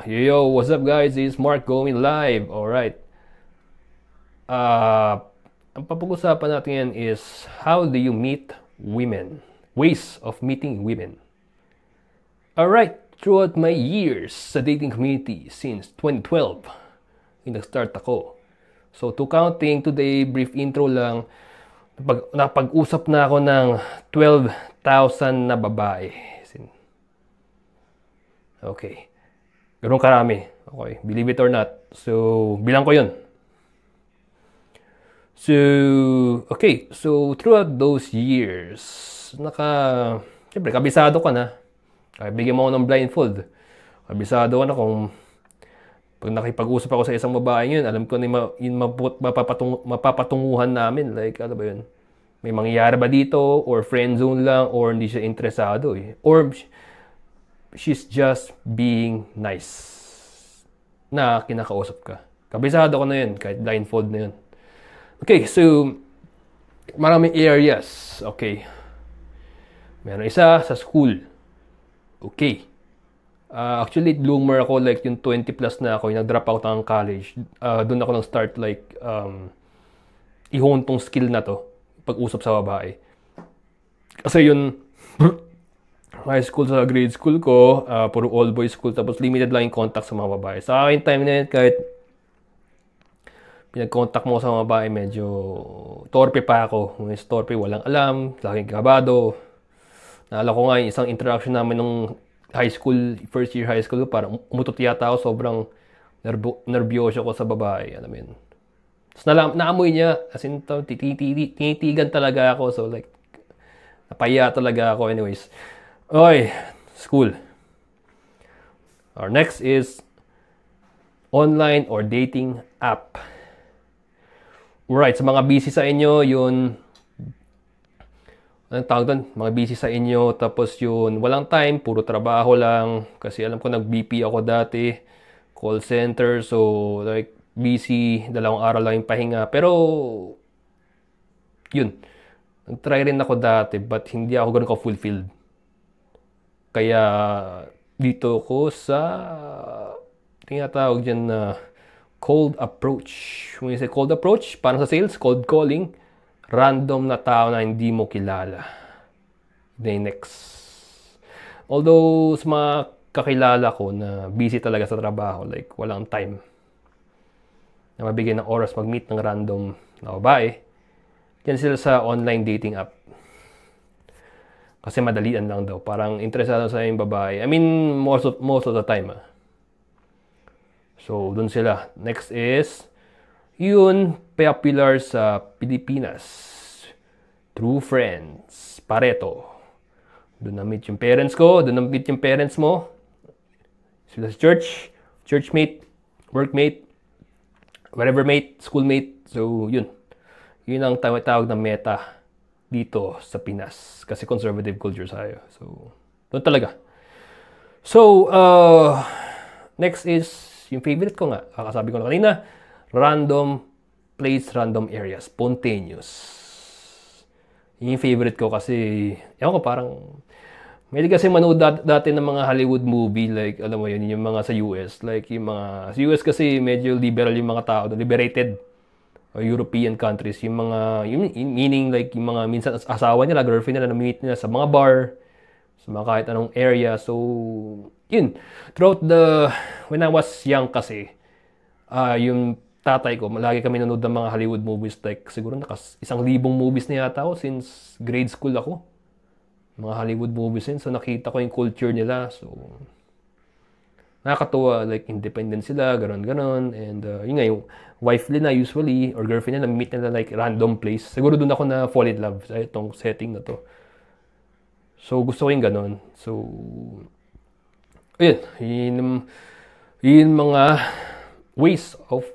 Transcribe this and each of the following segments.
Yo, what's up guys? It's Mark going live. Alright. Ang papag-usapan natin yan is how do you meet women? Ways of meeting women. Alright, throughout my years sa dating community since 2012, nag-start ako. So to counting today, brief intro lang, napag-usap na ako ng 12,000 na babae. Okay. Ganun karami. Okay. Believe it or not. So, bilang ko yun. So, okay. So, throughout those years, siyempre, kabisado ka na. Bigyan mo ako ng blindfold. Kabisado ka na kung pag nakipag-usap ako sa isang babae yun, alam ko na yung mapapatunguhan namin. Like, ano ba yun? May mangyayari ba dito? Or friend zone lang? Or hindi siya interesado eh. Or she's just being nice na kinakausap ka. Kabisado ko na yun, kahit blindfold na yun. Okay, so maraming areas. Okay. Meron isa sa school. Okay. Actually, bloomer ako, like yung 20 plus na ako, yung nag-drop out ng college. Doon ako nang start like ihon tong skill na to, pag-usap sa babae. Kasi yun, high school sa grade school ko, puro all boys school, tapos limited lang yung contact sa mga babae. Sa akin time na yun, kahit pinag-contact mo sa mga babae, medyo torpe pa ako. May torpe, walang alam, laging kabado. Naalala ko nga yung isang interaction namin nung high school, first year high school, parang umutot yata ako, sobrang nervyoso ko sa babae. Ano yun. Tapos naamoy niya, as in, tinitigan talaga ako, so like, napaya talaga ako anyways. Okay, school. Our next is online or dating app. Alright, sa mga busy sa inyo, yun, anong tawag doon? Mga busy sa inyo, tapos yun, walang time, puro trabaho lang. Kasi alam ko, nag-BP ako dati, call center, so like, busy, 2 araw lang yung pahinga. Pero, yun, nag-try rin ako dati, but hindi ako ganun ka-fulfilled. Kaya dito ko sa tinatawag dyan na cold approach. When you say cold approach, parang sa sales, cold calling, random na tao na hindi mo kilala. Then next. Although sa mga kakilala ko na busy talaga sa trabaho, like walang time na mabigyan ng oras mag-meet ng random na babae, yan sila sa online dating app. Kasi madalian lang daw. Parang interesado sa yung babae. I mean, most of the time. So, dun sila. Next is, yun, popular sa Pilipinas. True Friends. Pareto. Doon na-meet yung parents ko. Doon na-meet yung parents mo. Sila sa church. Churchmate. Workmate. Whatever mate. Schoolmate. So, yun. Yun ang tawag na meta dito sa Pinas. Kasi conservative culture tayo. So, doon talaga. So, next is, yung favorite ko nga, kakasabi ko na kanina, random place, random area, spontaneous. Yung favorite ko kasi, ewan ko parang, may kasi manood dati ng mga Hollywood movie, like, alam mo yun, yung mga sa US. Like, yung mga, sa US kasi medyo liberal yung mga tao, liberated. O European countries, yung mga, meaning like yung mga minsan asawa nila, girlfriend nila, na-meet nila sa mga bar, sa mga kahit anong area. So, yun. Throughout when I was young kasi, yung tatay ko, lagi kami nanood ng mga Hollywood movies, like siguro 1,000 movies na yata ako since grade school ako. Mga Hollywood movies yun. So, nakita ko yung culture nila. So, nakakatuwa, like independent sila, ganon. And yun nga, yung wife nila usually, or girlfriend nila, meet nila like random place. Siguro doon ako na fall in love sa itong setting na to. So, gusto ko yung ganon. So, yun mga ways of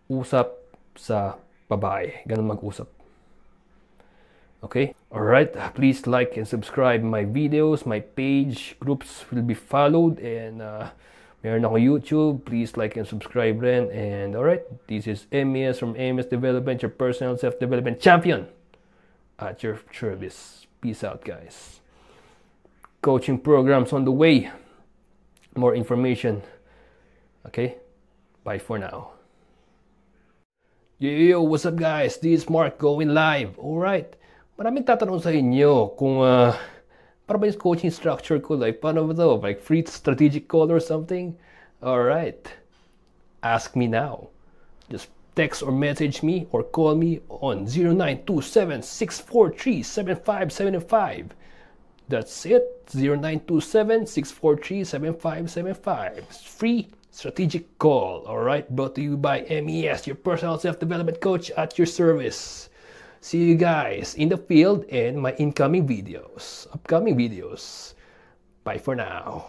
usap sa babae. Ganon mag-usap. Okay? Alright, please like and subscribe my videos, my page, groups will be followed, and meron ako YouTube, please like and subscribe rin. And alright, this is MES from MES Development, your personal self-development champion at your service. Peace out, guys. Coaching programs on the way. More information Okay? Bye for now. Yo, what's up guys? This is Mark going live. Alright. Maraming tatanong sa inyo kung para ba yung coaching structure ko, like paano ba to? Like free strategic call or something? Alright. Ask me now. Just text or message me or call me on 0927-643-7575. That's it. 0927-643-7575. Free strategic call. Alright, brought to you by MES, your personal self-development coach at your service. See you guys in the field and my upcoming videos. Bye for now.